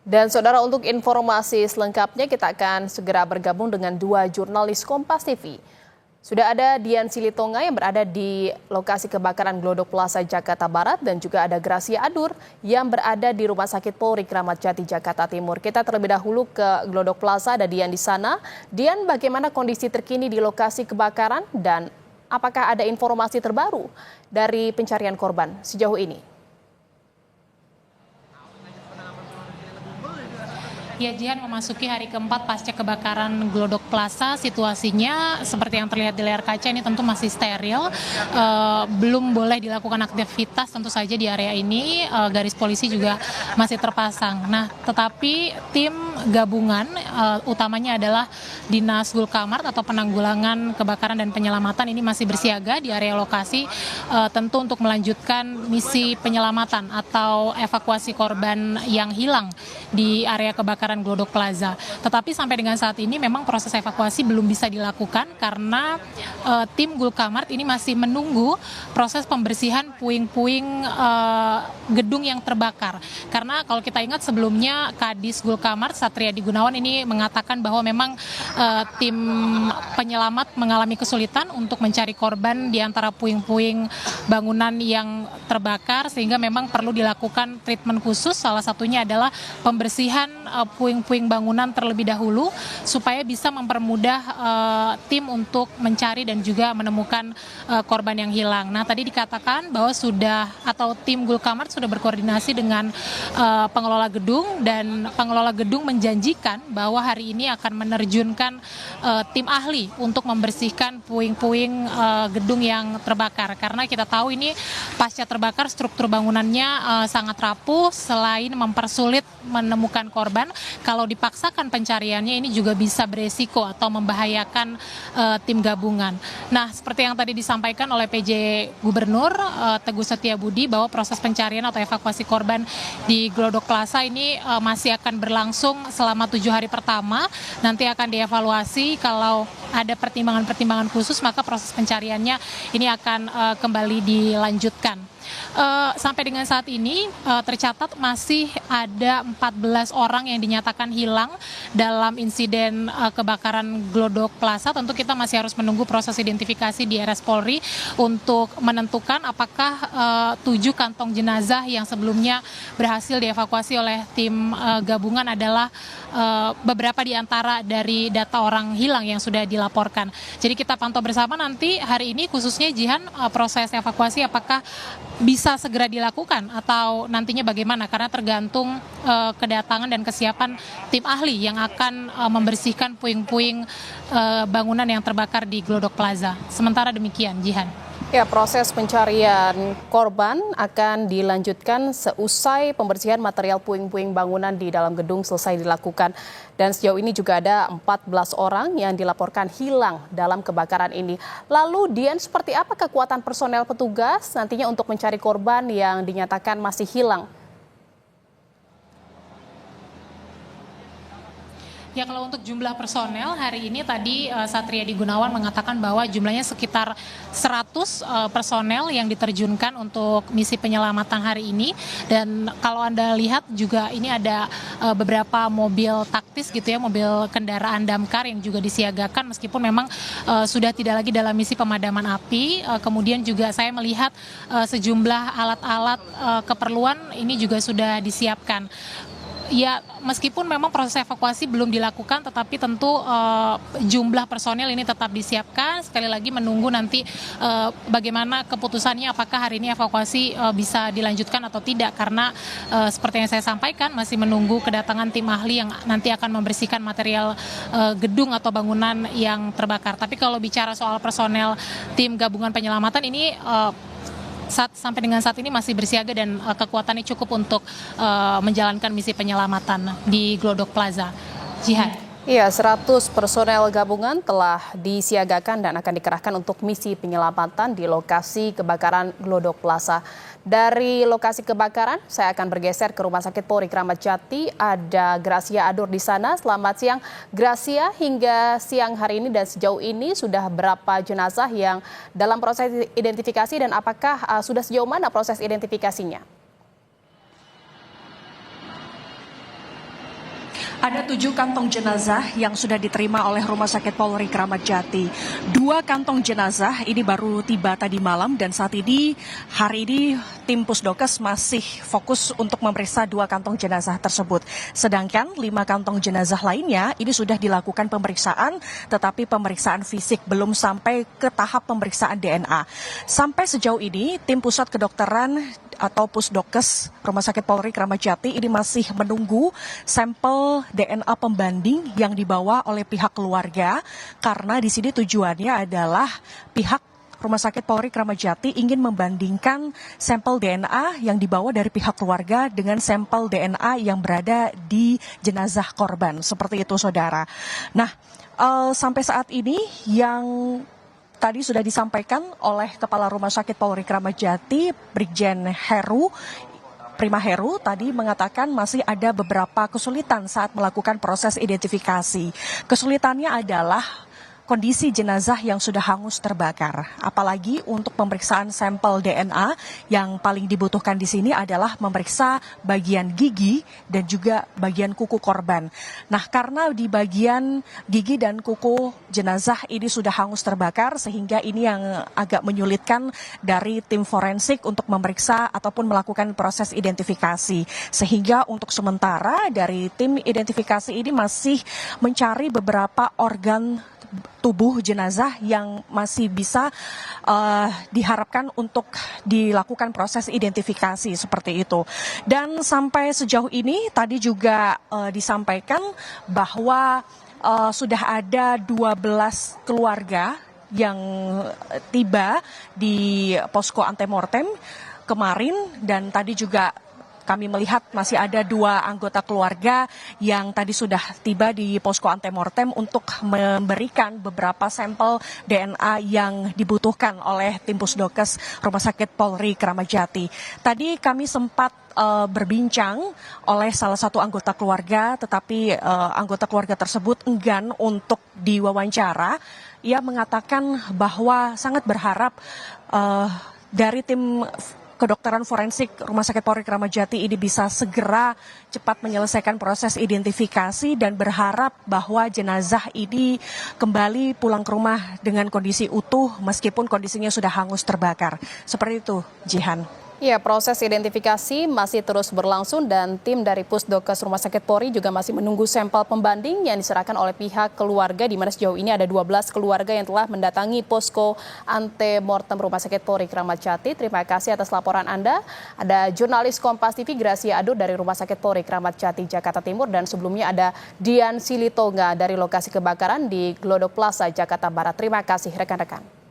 Dan saudara, untuk informasi selengkapnya kita akan segera bergabung dengan dua jurnalis Kompas TV. Sudah ada Dian Silitonga yang berada di lokasi kebakaran Glodok Plaza Jakarta Barat dan juga ada Gracia Adur yang berada di Rumah Sakit Polri Kramat Jati Jakarta Timur. Kita terlebih dahulu ke Glodok Plaza, ada Dian di sana. Dian, bagaimana kondisi terkini di lokasi kebakaran dan apakah ada informasi terbaru dari pencarian korban sejauh ini? Ya, Jihan, memasuki hari keempat pasca kebakaran Glodok Plaza, situasinya seperti yang terlihat di layar kaca ini tentu masih steril, belum boleh dilakukan aktivitas tentu saja di area ini, garis polisi juga masih terpasang. Nah, tetapi tim gabungan utamanya adalah Dinas Gulkamart atau Penanggulangan Kebakaran dan Penyelamatan ini masih bersiaga di area lokasi, tentu untuk melanjutkan misi penyelamatan atau evakuasi korban yang hilang di area kebakaran Glodok Plaza. Tetapi sampai dengan saat ini memang proses evakuasi belum bisa dilakukan karena tim Gulkamart ini masih menunggu proses pembersihan puing-puing gedung yang terbakar. Karena kalau kita ingat sebelumnya Kadis Gulkamart Satriadi Gunawan ini mengatakan bahwa memang tim penyelamat mengalami kesulitan untuk mencari korban di antara puing-puing bangunan yang terbakar, sehingga memang perlu dilakukan treatment khusus. Salah satunya adalah pembersihan puing-puing bangunan terlebih dahulu supaya bisa mempermudah tim untuk mencari dan juga menemukan korban yang hilang. Nah, tadi dikatakan bahwa tim Gulkamart sudah berkoordinasi dengan pengelola gedung, dan pengelola gedung menjanjikan bahwa hari ini akan menerjunkan tim ahli untuk membersihkan puing-puing gedung yang terbakar. Karena kita tahu ini pasca terbakar struktur bangunannya sangat rapuh, selain mempersulit menemukan korban, kalau dipaksakan pencariannya ini juga bisa beresiko atau membahayakan tim gabungan. Nah, seperti yang tadi disampaikan oleh PJ Gubernur Teguh Setiabudi bahwa proses pencarian atau evakuasi korban di Glodok Plaza ini masih akan berlangsung selama 7 hari pertama. Nanti akan dievaluasi, kalau ada pertimbangan-pertimbangan khusus maka proses pencariannya ini akan kembali dilanjutkan. Sampai dengan saat ini tercatat masih ada 14 orang yang dinyatakan hilang dalam insiden kebakaran Glodok Plaza. Tentu kita masih harus menunggu proses identifikasi di RS Polri untuk menentukan apakah 7 kantong jenazah yang sebelumnya berhasil dievakuasi oleh tim gabungan adalah beberapa di antara dari data orang hilang yang sudah dilaporkan. Jadi kita pantau bersama nanti hari ini, khususnya Jihan, proses evakuasi apakah bisa segera dilakukan atau nantinya bagaimana, karena tergantung kedatangan dan kesiapan tim ahli yang akan membersihkan puing-puing bangunan yang terbakar di Glodok Plaza. Sementara demikian, Jihan. Ya, proses pencarian korban akan dilanjutkan seusai pembersihan material puing-puing bangunan di dalam gedung selesai dilakukan. Dan sejauh ini juga ada 14 orang yang dilaporkan hilang dalam kebakaran ini. Lalu, Dian, seperti apa kekuatan personel petugas nantinya untuk mencari korban yang dinyatakan masih hilang? Ya, kalau untuk jumlah personel hari ini tadi Satriadi Gunawan mengatakan bahwa jumlahnya sekitar 100 personel yang diterjunkan untuk misi penyelamatan hari ini. Dan kalau Anda lihat juga ini ada beberapa mobil taktis gitu ya, mobil kendaraan damkar yang juga disiagakan meskipun memang sudah tidak lagi dalam misi pemadaman api. Kemudian juga saya melihat sejumlah alat-alat keperluan ini juga sudah disiapkan. Ya, meskipun memang proses evakuasi belum dilakukan, tetapi tentu jumlah personel ini tetap disiapkan. Sekali lagi menunggu nanti bagaimana keputusannya, apakah hari ini evakuasi bisa dilanjutkan atau tidak. Karena seperti yang saya sampaikan, masih menunggu kedatangan tim ahli yang nanti akan membersihkan material gedung atau bangunan yang terbakar. Tapi kalau bicara soal personel tim gabungan penyelamatan ini, sampai dengan saat ini masih bersiaga dan kekuatannya cukup untuk menjalankan misi penyelamatan di Glodok Plaza. Jihan. Iya, 100 personel gabungan telah disiagakan dan akan dikerahkan untuk misi penyelamatan di lokasi kebakaran Glodok Plaza. Dari lokasi kebakaran, saya akan bergeser ke Rumah Sakit Polri Kramat Jati. Ada Gracia Adur di sana. Selamat siang, Gracia. Hingga siang hari ini dan sejauh ini sudah berapa jenazah yang dalam proses identifikasi dan apakah sudah sejauh mana proses identifikasinya? Ada 7 kantong jenazah yang sudah diterima oleh Rumah Sakit Polri Kramat Jati. 2 kantong jenazah ini baru tiba tadi malam dan saat ini hari ini tim Pusdokes masih fokus untuk memeriksa 2 kantong jenazah tersebut. Sedangkan 5 kantong jenazah lainnya ini sudah dilakukan pemeriksaan, tetapi pemeriksaan fisik belum sampai ke tahap pemeriksaan DNA. Sampai sejauh ini tim Pusat Kedokteran atau Pusdokes Rumah Sakit Polri Kramat Jati ini masih menunggu sampel DNA pembanding yang dibawa oleh pihak keluarga, karena di sini tujuannya adalah pihak Rumah Sakit Polri Kramat Jati ingin membandingkan sampel DNA yang dibawa dari pihak keluarga dengan sampel DNA yang berada di jenazah korban. Seperti itu, saudara. Nah, sampai saat ini yang tadi sudah disampaikan oleh Kepala Rumah Sakit Polri Kramat Jati, Brigjen Prima Heru tadi mengatakan masih ada beberapa kesulitan saat melakukan proses identifikasi. Kesulitannya adalah kondisi jenazah yang sudah hangus terbakar. Apalagi untuk pemeriksaan sampel DNA yang paling dibutuhkan di sini adalah memeriksa bagian gigi dan juga bagian kuku korban. Nah, karena di bagian gigi dan kuku jenazah ini sudah hangus terbakar, sehingga ini yang agak menyulitkan dari tim forensik untuk memeriksa ataupun melakukan proses identifikasi. Sehingga untuk sementara dari tim identifikasi ini masih mencari beberapa organ tubuh jenazah yang masih bisa diharapkan untuk dilakukan proses identifikasi seperti itu. Dan sampai sejauh ini tadi juga disampaikan bahwa sudah ada 12 keluarga yang tiba di posko antemortem kemarin, dan tadi juga kami melihat masih ada 2 anggota keluarga yang tadi sudah tiba di posko antemortem untuk memberikan beberapa sampel DNA yang dibutuhkan oleh tim Pusdokes Rumah Sakit Polri Kramat Jati. Tadi kami sempat berbincang oleh salah satu anggota keluarga, tetapi anggota keluarga tersebut enggan untuk diwawancara. Ia mengatakan bahwa sangat berharap dari tim kedokteran forensik Rumah Sakit Polri Kramat Jati ini bisa segera cepat menyelesaikan proses identifikasi dan berharap bahwa jenazah ini kembali pulang ke rumah dengan kondisi utuh meskipun kondisinya sudah hangus terbakar. Seperti itu, Jihan. Ya, proses identifikasi masih terus berlangsung dan tim dari Pusdokes Rumah Sakit Polri juga masih menunggu sampel pembanding yang diserahkan oleh pihak keluarga, di mana sejauh ini ada 12 keluarga yang telah mendatangi posko antemortem Rumah Sakit Polri Kramat Jati. Terima kasih atas laporan Anda. Ada jurnalis Kompas TV Gracia Ado dari Rumah Sakit Polri Kramat Jati, Jakarta Timur, dan sebelumnya ada Dian Silitonga dari lokasi kebakaran di Glodok Plaza, Jakarta Barat. Terima kasih rekan-rekan.